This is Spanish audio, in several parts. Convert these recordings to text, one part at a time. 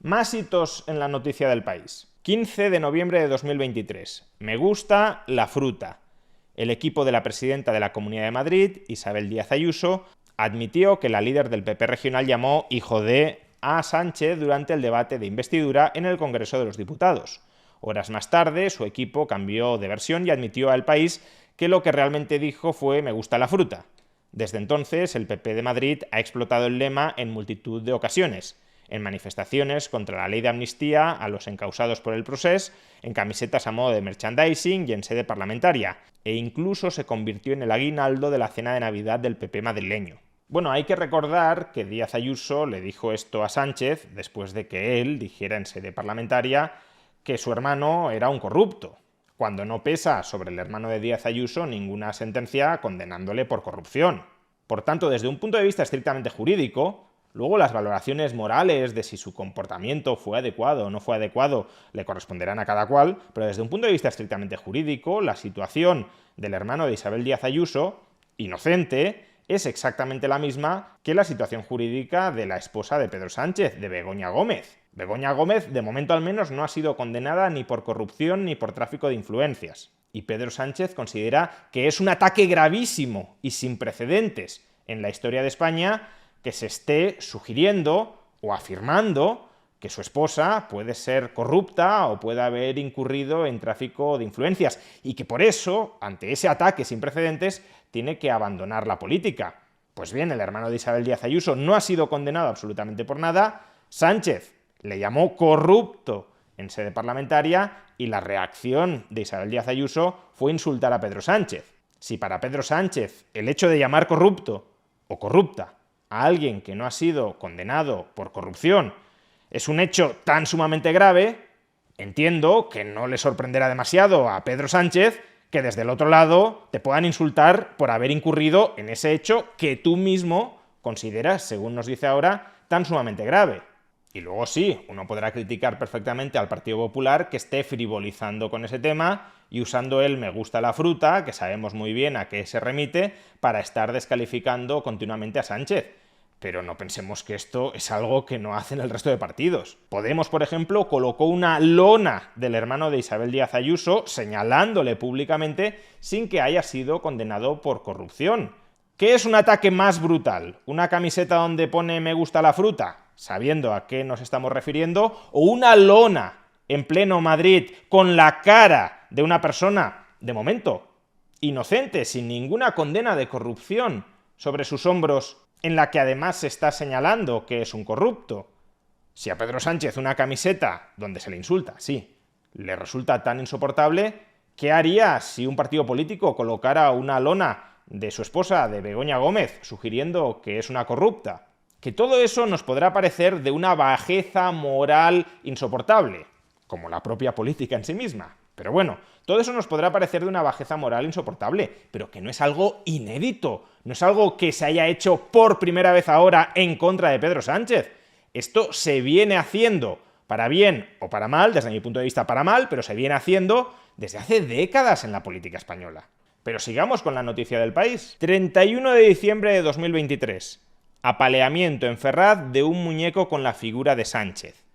Más hitos en la noticia del país. 15 de noviembre de 2023. Me gusta la fruta. El equipo de la presidenta de la Comunidad de Madrid, Isabel Díaz Ayuso, admitió que la líder del PP regional llamó hijo de a Sánchez durante el debate de investidura en el Congreso de los Diputados. Horas más tarde, su equipo cambió de versión y admitió al país que lo que realmente dijo fue me gusta la fruta. Desde entonces, el PP de Madrid ha explotado el lema en multitud de ocasiones, en manifestaciones contra la ley de amnistía a los encausados por el procés, en camisetas a modo de merchandising y en sede parlamentaria, e incluso se convirtió en el aguinaldo de la cena de Navidad del PP madrileño. Bueno, hay que recordar que Díaz Ayuso le dijo esto a Sánchez después de que él dijera en sede parlamentaria que su hermano era un corrupto, cuando no pesa sobre el hermano de Díaz Ayuso ninguna sentencia condenándole por corrupción. Por tanto, desde un punto de vista estrictamente jurídico, luego las valoraciones morales de si su comportamiento fue adecuado o no fue adecuado le corresponderán a cada cual, pero desde un punto de vista estrictamente jurídico, la situación del hermano de Isabel Díaz Ayuso, inocente, es exactamente la misma que la situación jurídica de la esposa de Pedro Sánchez, de Begoña Gómez. Begoña Gómez, de momento al menos, no ha sido condenada ni por corrupción ni por tráfico de influencias. Y Pedro Sánchez considera que es un ataque gravísimo y sin precedentes en la historia de España que se esté sugiriendo o afirmando que su esposa puede ser corrupta o puede haber incurrido en tráfico de influencias y que por eso, ante ese ataque sin precedentes, tiene que abandonar la política. Pues bien, el hermano de Isabel Díaz Ayuso no ha sido condenado absolutamente por nada. Sánchez le llamó corrupto en sede parlamentaria y la reacción de Isabel Díaz Ayuso fue insultar a Pedro Sánchez. Si para Pedro Sánchez el hecho de llamar corrupto o corrupta a alguien que no ha sido condenado por corrupción es un hecho tan sumamente grave, entiendo que no le sorprenderá demasiado a Pedro Sánchez que desde el otro lado te puedan insultar por haber incurrido en ese hecho que tú mismo consideras, según nos dice ahora, tan sumamente grave. Y luego sí, uno podrá criticar perfectamente al Partido Popular que esté frivolizando con ese tema y usando el me gusta la fruta, que sabemos muy bien a qué se remite, para estar descalificando continuamente a Sánchez. Pero no pensemos que esto es algo que no hacen el resto de partidos. Podemos, por ejemplo, colocó una lona del hermano de Isabel Díaz Ayuso señalándole públicamente sin que haya sido condenado por corrupción. ¿Qué es un ataque más brutal? ¿Una camiseta donde pone me gusta la fruta, sabiendo a qué nos estamos refiriendo? ¿O una lona en pleno Madrid con la cara de una persona, de momento, inocente, sin ninguna condena de corrupción sobre sus hombros, en la que además se está señalando que es un corrupto? Si a Pedro Sánchez una camiseta donde se le insulta, sí, le resulta tan insoportable, ¿qué haría si un partido político colocara una lona de su esposa, de Begoña Gómez, sugiriendo que es una corrupta? Que todo eso nos podrá parecer de una bajeza moral insoportable, como la propia política en sí misma. Pero bueno, todo eso nos podrá parecer de una bajeza moral insoportable, pero que no es algo inédito, no es algo que se haya hecho por primera vez ahora en contra de Pedro Sánchez. Esto se viene haciendo, para bien o para mal, desde mi punto de vista para mal, pero se viene haciendo desde hace décadas en la política española. Pero sigamos con la noticia del país. 31 de diciembre de 2023. Apaleamiento en Ferraz de un muñeco con la figura de Sánchez.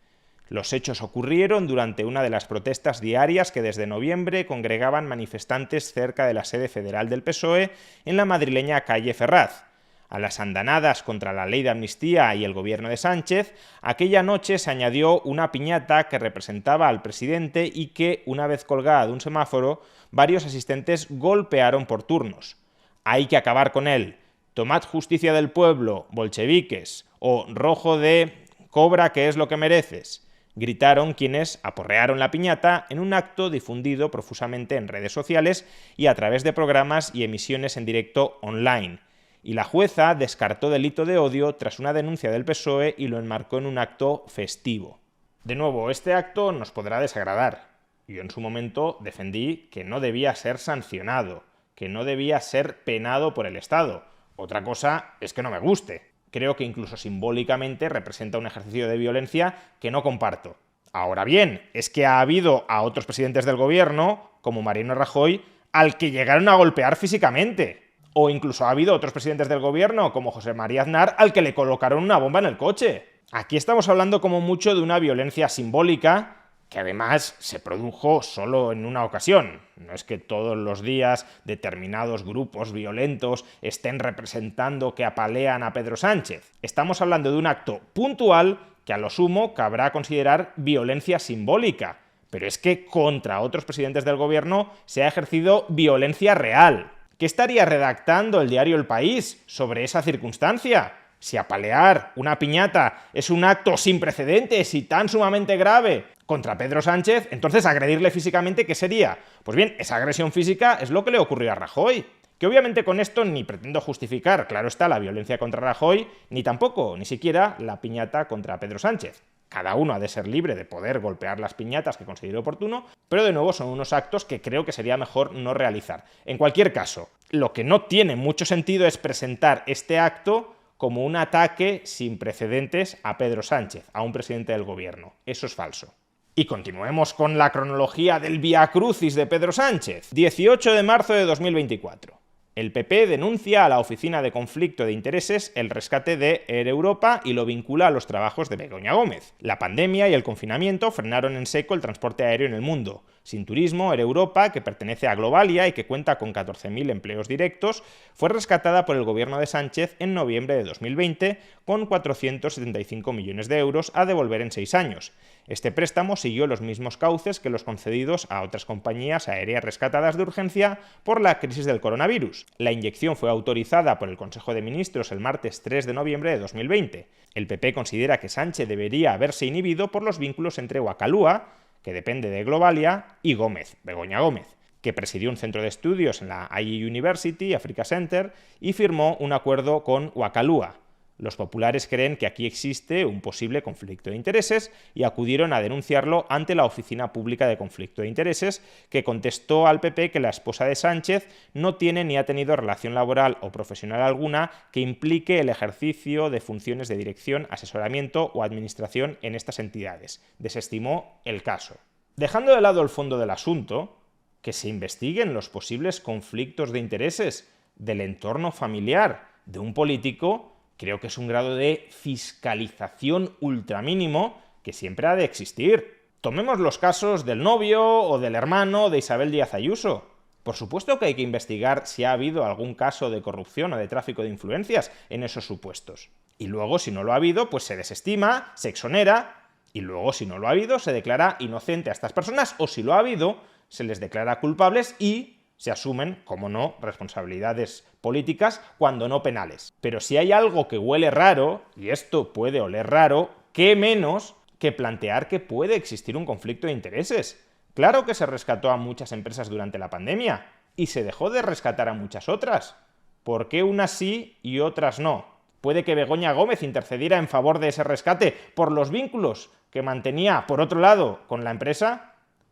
Los hechos ocurrieron durante una de las protestas diarias que desde noviembre congregaban manifestantes cerca de la sede federal del PSOE en la madrileña calle Ferraz. A las andanadas contra la ley de amnistía y el gobierno de Sánchez, aquella noche se añadió una piñata que representaba al presidente y que, una vez colgada de un semáforo, varios asistentes golpearon por turnos. Hay que acabar con él. Tomad justicia del pueblo, bolcheviques, o rojo de cobra que es lo que mereces, gritaron quienes aporrearon la piñata en un acto difundido profusamente en redes sociales y a través de programas y emisiones en directo online. Y la jueza descartó delito de odio tras una denuncia del PSOE y lo enmarcó en un acto festivo. De nuevo, este acto nos podrá desagradar. Yo en su momento defendí que no debía ser sancionado, que no debía ser penado por el Estado. Otra cosa es que no me guste. Creo que incluso simbólicamente representa un ejercicio de violencia que no comparto. Ahora bien, es que ha habido a otros presidentes del gobierno, como Mariano Rajoy, al que llegaron a golpear físicamente. O incluso ha habido otros presidentes del gobierno, como José María Aznar, al que le colocaron una bomba en el coche. Aquí estamos hablando como mucho de una violencia simbólica que además se produjo solo en una ocasión. No es que todos los días determinados grupos violentos estén representando que apalean a Pedro Sánchez. Estamos hablando de un acto puntual que a lo sumo cabrá considerar violencia simbólica. Pero es que contra otros presidentes del gobierno se ha ejercido violencia real. ¿Qué estaría redactando el diario El País sobre esa circunstancia? Si apalear una piñata es un acto sin precedentes y tan sumamente grave contra Pedro Sánchez, entonces agredirle físicamente, ¿qué sería? Pues bien, esa agresión física es lo que le ocurrió a Rajoy. Que obviamente con esto ni pretendo justificar, claro está, la violencia contra Rajoy, ni tampoco, ni siquiera, la piñata contra Pedro Sánchez. Cada uno ha de ser libre de poder golpear las piñatas que considere oportuno, pero de nuevo son unos actos que creo que sería mejor no realizar. En cualquier caso, lo que no tiene mucho sentido es presentar este acto como un ataque sin precedentes a Pedro Sánchez, a un presidente del gobierno. Eso es falso. Y continuemos con la cronología del viacrucis de Pedro Sánchez. 18 de marzo de 2024. El PP denuncia a la Oficina de Conflicto de Intereses el rescate de Air Europa y lo vincula a los trabajos de Begoña Gómez. La pandemia y el confinamiento frenaron en seco el transporte aéreo en el mundo. Sin turismo, Air Europa, que pertenece a Globalia y que cuenta con 14.000 empleos directos, fue rescatada por el gobierno de Sánchez en noviembre de 2020 con 475 millones de euros a devolver en 6 años. Este préstamo siguió los mismos cauces que los concedidos a otras compañías aéreas rescatadas de urgencia por la crisis del coronavirus. La inyección fue autorizada por el Consejo de Ministros el martes 3 de noviembre de 2020. El PP considera que Sánchez debería haberse inhibido por los vínculos entre Wakalúa, que depende de Globalia, y Gómez, Begoña Gómez, que presidió un centro de estudios en la IE University, Africa Center, y firmó un acuerdo con Wakalúa. Los populares creen que aquí existe un posible conflicto de intereses y acudieron a denunciarlo ante la Oficina Pública de Conflicto de Intereses, que contestó al PP que la esposa de Sánchez no tiene ni ha tenido relación laboral o profesional alguna que implique el ejercicio de funciones de dirección, asesoramiento o administración en estas entidades. Desestimó el caso. Dejando de lado el fondo del asunto, que se investiguen los posibles conflictos de intereses del entorno familiar de un político. Creo que es un grado de fiscalización ultramínimo que siempre ha de existir. Tomemos los casos del novio o del hermano de Isabel Díaz Ayuso. Por supuesto que hay que investigar si ha habido algún caso de corrupción o de tráfico de influencias en esos supuestos. Y luego, si no lo ha habido, pues se desestima, se exonera, y luego, si no lo ha habido, se declara inocente a estas personas, o si lo ha habido, se les declara culpables y se asumen, como no, responsabilidades políticas, cuando no penales. Pero si hay algo que huele raro, y esto puede oler raro, ¿qué menos que plantear que puede existir un conflicto de intereses? Claro que se rescató a muchas empresas durante la pandemia, y se dejó de rescatar a muchas otras. ¿Por qué unas sí y otras no? ¿Puede que Begoña Gómez intercediera en favor de ese rescate por los vínculos que mantenía, por otro lado, con la empresa?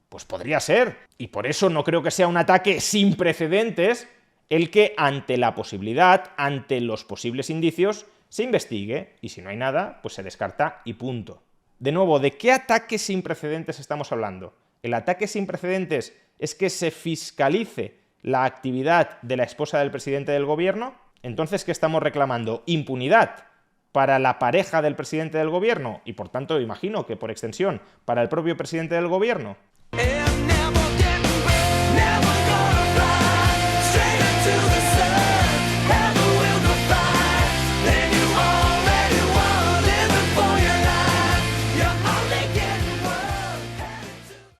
Pues podría ser, y por eso no creo que sea un ataque sin precedentes el que ante la posibilidad, ante los posibles indicios, se investigue, y si no hay nada, pues se descarta y punto. De nuevo, ¿de qué ataque sin precedentes estamos hablando? ¿El ataque sin precedentes es que se fiscalice la actividad de la esposa del presidente del gobierno? Entonces, ¿qué estamos reclamando? ¿Impunidad para la pareja del presidente del gobierno? Y por tanto, imagino que por extensión, para el propio presidente del gobierno.